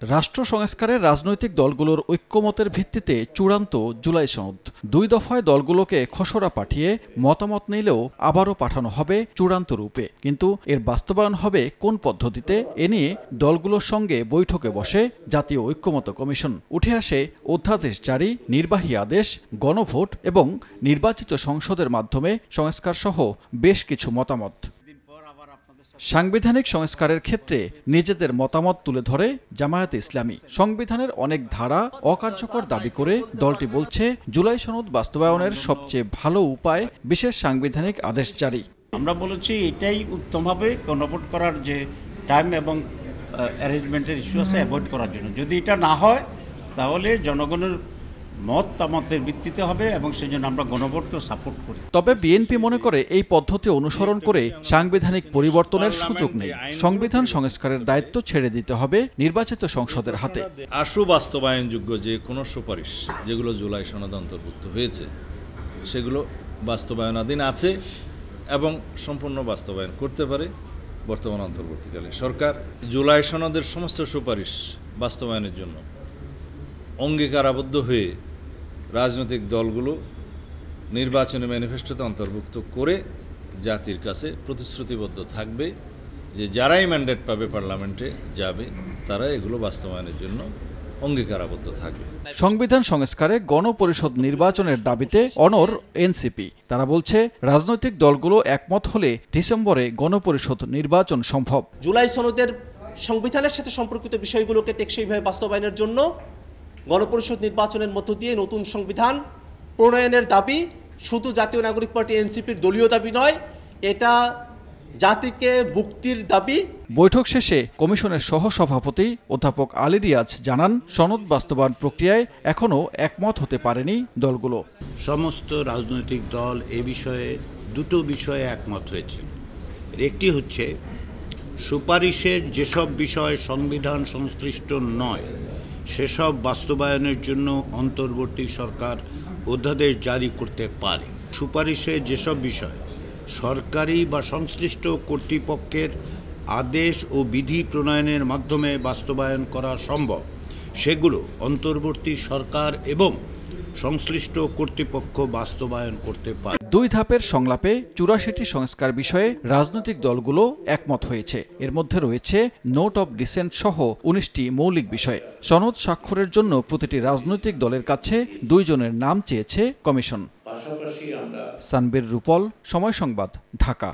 রাষ্ট্র সংস্কারের রাজনৈতিক দলগুলোর ঐক্যমতের ভিত্তিতে চূড়ান্ত জুলাই সনদ। 2 দফায় দলগুলোকে খসড়া পাঠিয়ে মতামত নিলেও আবারও পাঠানো হবে চূড়ান্ত রূপে। কিন্তু এর বাস্তবায়ন হবে কোন পদ্ধতিতে, এ নিয়ে দলগুলোর সঙ্গে বৈঠকে বসে জাতীয় ঐক্যমত্য কমিশন। উঠে আসে অধ্যাদেশ জারি, নির্বাহী আদেশ, গণভোট এবং নির্বাচিত সংসদের মাধ্যমে সংস্কার সহ বেশ কিছু মতামত। সাংবিধানিক সংস্কারের ক্ষেত্রে নিজেদের মতামত তুলে ধরে জামায়াতে ইসলামী। সংবিধানের অনেক ধারা অকার্যকর দাবি করে দলটি বলছে, জুলাই সনদ বাস্তবায়নের সবচেয়ে ভালো উপায় বিশেষ সাংবিধানিক আদেশ জারি। আমরা বলেছি এটাই উত্তম হবে গণভোট করার যে টাইম এবং অ্যারেঞ্জমেন্টের ইস্যু আছে অ্যাভয়েড করার জন্য। যদি এটা না হয় তাহলে জনগণের মতামতের ভিত্তিতে হবে এবং সেজন্য আমরা গণভোটকে সাপোর্ট করি। তবে বিএনপি মনে করে এই পদ্ধতি অনুসরণ করে সাংবিধানিক পরিবর্তনের সুযোগ নেই। সংবিধান সংস্কারের দায়িত্ব ছেড়ে দিতে হবে নির্বাচিত সংসদের হাতে। আশু বাস্তবায়নযোগ্য যে কোনো সুপারিশ যেগুলো জুলাই সনদে অন্তর্ভুক্ত হয়েছে সেগুলো বাস্তবায়নাধীন আছে এবং সম্পূর্ণ বাস্তবায়ন করতে পারে বর্তমান অন্তর্বর্তীকালে সরকার। জুলাই সনদের সমস্ত সুপারিশ বাস্তবায়নের জন্য অঙ্গীকারাবদ্ধ হয়ে রাজনৈতিক দলগুলো নির্বাচনী ম্যানিফেস্টোতে অন্তর্ভুক্ত করে জাতির কাছে প্রতিশ্রুতিবদ্ধ থাকবে যে যারাই ম্যান্ডেট পাবে পার্লামেন্টে যাবে তারা এগুলো বাস্তবায়নের জন্য অঙ্গীকারাবদ্ধ থাকবে। সংবিধান সংস্কারে গণপরিষদ নির্বাচনের দাবিতে অনড় এনসিপি। তারা বলছে, রাজনৈতিক দলগুলো একমত হলে ডিসেম্বরে গণপরিষদ নির্বাচন সম্ভব। জুলাই সনদের সংবিধানের সাথে সম্পর্কিত বিষয়গুলোকে টেকসইভাবে বাস্তবায়নের জন্য গণপরিষদ নির্বাচনের মধ্য দিয়ে নতুন সংবিধান প্রণয়নের দাবি শুধু জাতীয় নাগরিক পার্টি এনসিপির দলীয় দাবি নয়, এটা জাতিকে মুক্তির দাবি। বৈঠক শেষে কমিশনের সহসভাপতি অধ্যাপক আলী রিয়াজ জানান, সনদ বাস্তবায়ন প্রক্রিয়ায় এখনও একমত হতে পারেনি দলগুলো। সমস্ত রাজনৈতিক দল এ বিষয়ে দুটো বিষয়ে একমত হয়েছে। একটি হচ্ছে সুপারিশের যেসব বিষয় সংবিধান সংশ্লিষ্ট নয় সেসব বাস্তবায়নের জন্য অন্তর্বর্তী সরকার অধ্যাদেশ জারি করতে পারে। সুপারিশে যেসব বিষয় সরকারি বা সংশ্লিষ্ট কর্তৃপক্ষের আদেশ ও বিধি প্রণয়নের মাধ্যমে বাস্তবায়ন করা সম্ভব সেগুলো অন্তর্বর্তী সরকার এবং সংশ্লিষ্ট কর্তৃপক্ষ বাস্তবায়ন করতে পারে। 2 ধাপের সংলাপে 84টি সংস্কার বিষয়ে রাজনৈতিক দলগুলো একমত হয়েছে। এর মধ্যে রয়েছে নোট অব ডিসেন্ট সহ 19টি মৌলিক বিষয়। সনদ স্বাক্ষরের জন্য প্রতিটি রাজনৈতিক দলের কাছে 2 জনের নাম চেয়েছে কমিশন। সানবীর রূপল, সময় সংবাদ, ঢাকা।